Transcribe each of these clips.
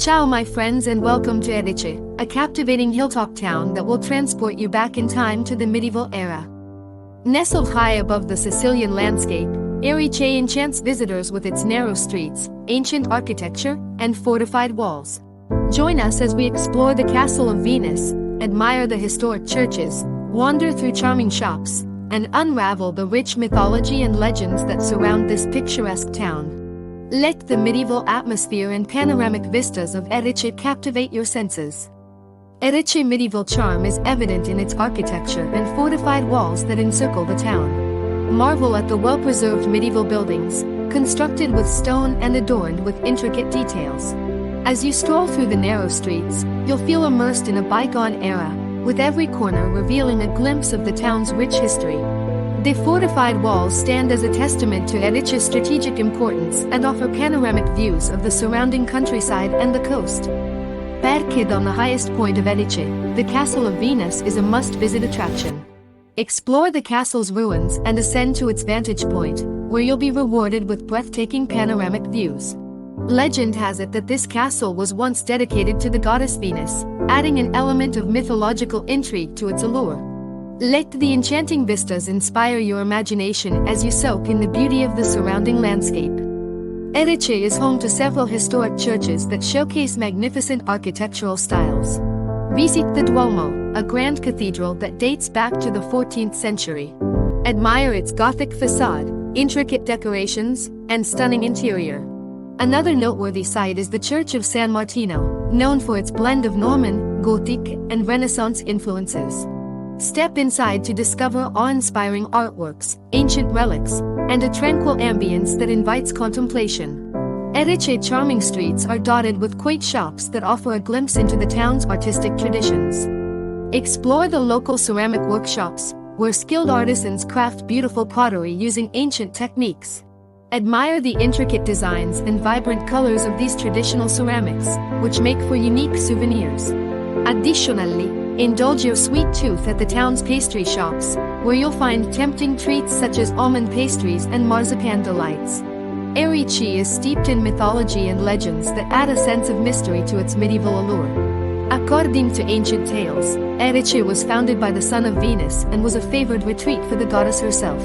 Ciao my friends and welcome to Erice, a captivating hilltop town that will transport you back in time to the medieval era. Nestled high above the Sicilian landscape, Erice enchants visitors with its narrow streets, ancient architecture, and fortified walls. Join us as we explore the Castle of Venus, admire the historic churches, wander through charming shops, and unravel the rich mythology and legends that surround this picturesque town. Let the medieval atmosphere and panoramic vistas of Erice captivate your senses. Erice's medieval charm is evident in its architecture and fortified walls that encircle the town. Marvel at the well-preserved medieval buildings, constructed with stone and adorned with intricate details. As you stroll through the narrow streets, you'll feel immersed in a bygone era, with every corner revealing a glimpse of the town's rich history. The fortified walls stand as a testament to Erice's strategic importance and offer panoramic views of the surrounding countryside and the coast. Perched on the highest point of Erice, the Castle of Venus is a must-visit attraction. Explore the castle's ruins and ascend to its vantage point, where you'll be rewarded with breathtaking panoramic views. Legend has it that this castle was once dedicated to the goddess Venus, adding an element of mythological intrigue to its allure. Let the enchanting vistas inspire your imagination as you soak in the beauty of the surrounding landscape. Erice is home to several historic churches that showcase magnificent architectural styles. Visit the Duomo, a grand cathedral that dates back to the 14th century. Admire its Gothic facade, intricate decorations, and stunning interior. Another noteworthy site is the Church of San Martino, known for its blend of Norman, Gothic, and Renaissance influences. Step inside to discover awe-inspiring artworks, ancient relics, and a tranquil ambience that invites contemplation. Erice's charming streets are dotted with quaint shops that offer a glimpse into the town's artistic traditions. Explore the local ceramic workshops, where skilled artisans craft beautiful pottery using ancient techniques. Admire the intricate designs and vibrant colors of these traditional ceramics, which make for unique souvenirs. Additionally, indulge your sweet tooth at the town's pastry shops, where you'll find tempting treats such as almond pastries and marzipan delights. Erice is steeped in mythology and legends that add a sense of mystery to its medieval allure. According to ancient tales, Erice was founded by the son of Venus and was a favored retreat for the goddess herself.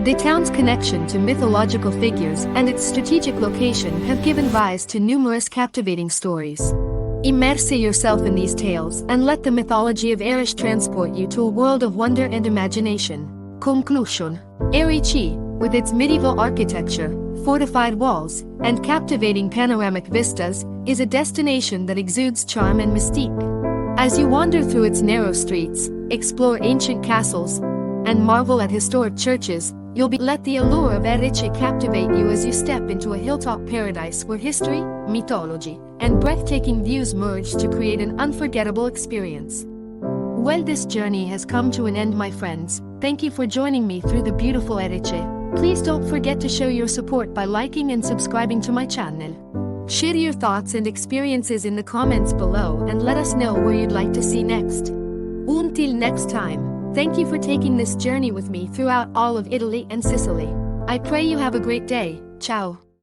The town's connection to mythological figures and its strategic location have given rise to numerous captivating stories. Immerse yourself in these tales and let the mythology of Erice transport you to a world of wonder and imagination. Conclusion: Erice, with its medieval architecture, fortified walls, and captivating panoramic vistas, is a destination that exudes charm and mystique. As you wander through its narrow streets, explore ancient castles, and marvel at historic churches, you'll let the allure of Erice captivate you as you step into a hilltop paradise where history, mythology, and breathtaking views merge to create an unforgettable experience. Well, this journey has come to an end, my friends. Thank you for joining me through the beautiful Erice. Please don't forget to show your support by liking and subscribing to my channel. Share your thoughts and experiences in the comments below and let us know where you'd like to see next. Until next time, thank you for taking this journey with me throughout all of Italy and Sicily. I pray you have a great day. Ciao.